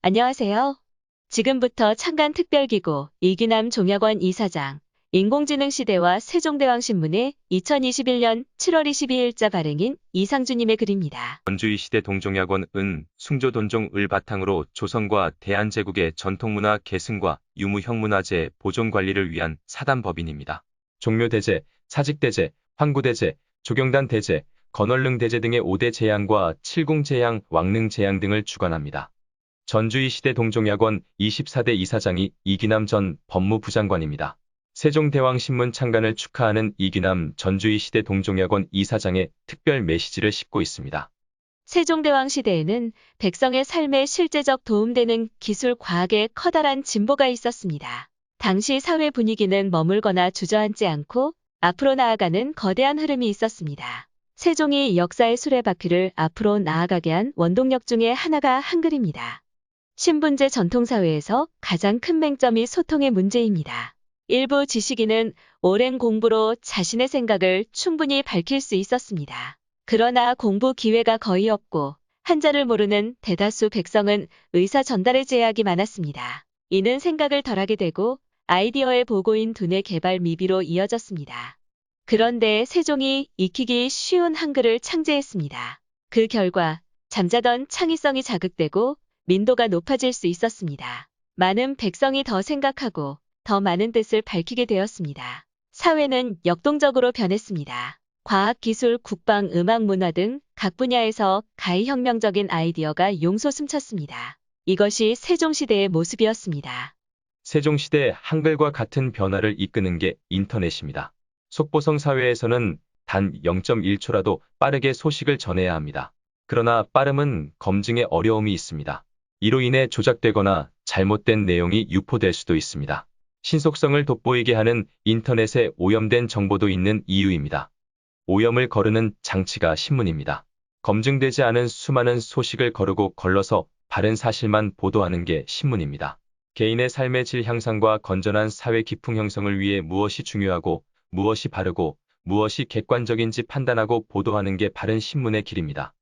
안녕하세요. 지금부터 창간특별기구 이기남 종약원 이사장, 인공지능 시대와 세종대왕신문의 2021년 7월 22일자 발행인 이상주님의 글입니다. 전주의 시대 동종약원은 숭조돈종을 바탕으로 조선과 대한제국의 전통문화 계승과 유무형문화재 보존관리를 위한 사단법인입니다. 종묘대제, 사직대제, 황구대제, 조경단대제, 건월릉대제 등의 5대 제양과 칠궁제양, 왕릉제양 등을 주관합니다. 전주의 시대 동종약원 24대 이사장이 이기남 전 법무부 장관입니다. 세종대왕신문 창간을 축하하는 이기남 전주의 시대 동종약원 이사장의 특별 메시지를 싣고 있습니다. 세종대왕 시대에는 백성의 삶에 실제적 도움되는 기술 과학에 커다란 진보가 있었습니다. 당시 사회 분위기는 머물거나 주저앉지 않고 앞으로 나아가는 거대한 흐름이 있었습니다. 세종이 역사의 수레바퀴를 앞으로 나아가게 한 원동력 중에 하나가 한글입니다. 신분제 전통사회에서 가장 큰 맹점이 소통의 문제입니다. 일부 지식인은 오랜 공부로 자신의 생각을 충분히 밝힐 수 있었습니다. 그러나 공부 기회가 거의 없고 한자를 모르는 대다수 백성은 의사 전달의 제약이 많았습니다. 이는 생각을 덜하게 되고 아이디어의 보고인 두뇌 개발 미비로 이어졌습니다. 그런데 세종이 익히기 쉬운 한글을 창제했습니다. 그 결과 잠자던 창의성이 자극되고 민도가 높아질 수 있었습니다. 많은 백성이 더 생각하고 더 많은 뜻을 밝히게 되었습니다. 사회는 역동적으로 변했습니다. 과학, 기술, 국방, 음악, 문화 등 각 분야에서 가히혁명적인 아이디어가 용솟음쳤습니다. 이것이 세종시대의 모습이었습니다. 세종시대 한글과 같은 변화를 이끄는 게 인터넷입니다. 속보성 사회에서는 단 0.1초라도 빠르게 소식을 전해야 합니다. 그러나 빠름은 검증에 어려움이 있습니다. 이로 인해 조작되거나 잘못된 내용이 유포될 수도 있습니다. 신속성을 돋보이게 하는 인터넷에 오염된 정보도 있는 이유입니다. 오염을 거르는 장치가 신문입니다. 검증되지 않은 수많은 소식을 거르고 걸러서 바른 사실만 보도하는 게 신문입니다. 개인의 삶의 질 향상과 건전한 사회 기풍 형성을 위해 무엇이 중요하고 무엇이 바르고 무엇이 객관적인지 판단하고 보도하는 게 바른 신문의 길입니다.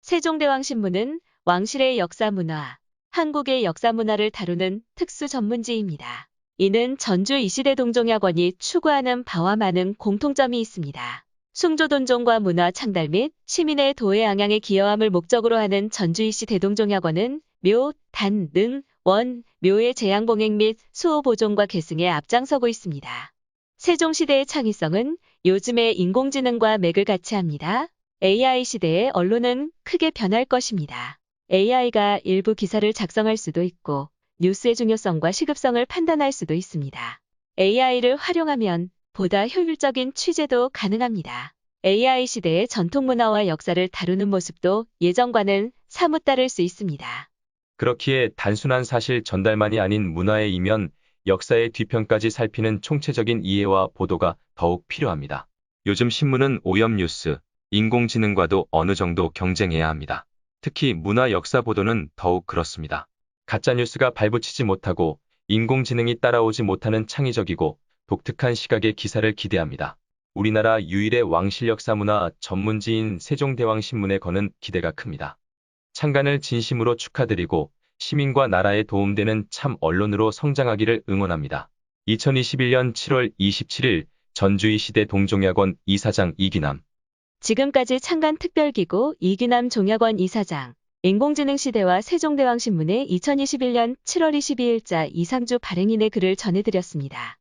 세종대왕신문은 왕실의 역사문화, 한국의 역사문화를 다루는 특수 전문지입니다. 이는 전주 이시대 동종약원이 추구하는 바와 많은 공통점이 있습니다. 숭조돈종과 문화 창달 및 시민의 도의 양양에 기여함을 목적으로 하는 전주 이시 대동종약원은 묘, 단, 능, 원, 묘의 제양봉행 및 수호 보존과 계승에 앞장서고 있습니다. 세종시대의 창의성은 요즘의 인공지능과 맥을 같이 합니다. AI 시대의 언론은 크게 변할 것입니다. AI가 일부 기사를 작성할 수도 있고 뉴스의 중요성과 시급성을 판단할 수도 있습니다. AI를 활용하면 보다 효율적인 취재도 가능합니다. AI 시대의 전통문화와 역사를 다루는 모습도 예전과는 사뭇 다를 수 있습니다. 그렇기에 단순한 사실 전달만이 아닌 문화의 이면, 역사의 뒤편까지 살피는 총체적인 이해와 보도가 더욱 필요합니다. 요즘 신문은 오염 뉴스, 인공지능과도 어느 정도 경쟁해야 합니다. 특히 문화 역사 보도는 더욱 그렇습니다. 가짜뉴스가 발붙이지 못하고 인공지능이 따라오지 못하는 창의적이고 독특한 시각의 기사를 기대합니다. 우리나라 유일의 왕실 역사문화 전문지인 세종대왕신문에 거는 기대가 큽니다. 창간을 진심으로 축하드리고 시민과 나라에 도움되는 참 언론으로 성장하기를 응원합니다. 2021년 7월 27일 전주의 시대 동종약원 이사장 이기남. 지금까지 창간특별기구 이기남 종약원 이사장, 인공지능 시대와 세종대왕신문의 2021년 7월 22일자 이상주 발행인의 글을 전해드렸습니다.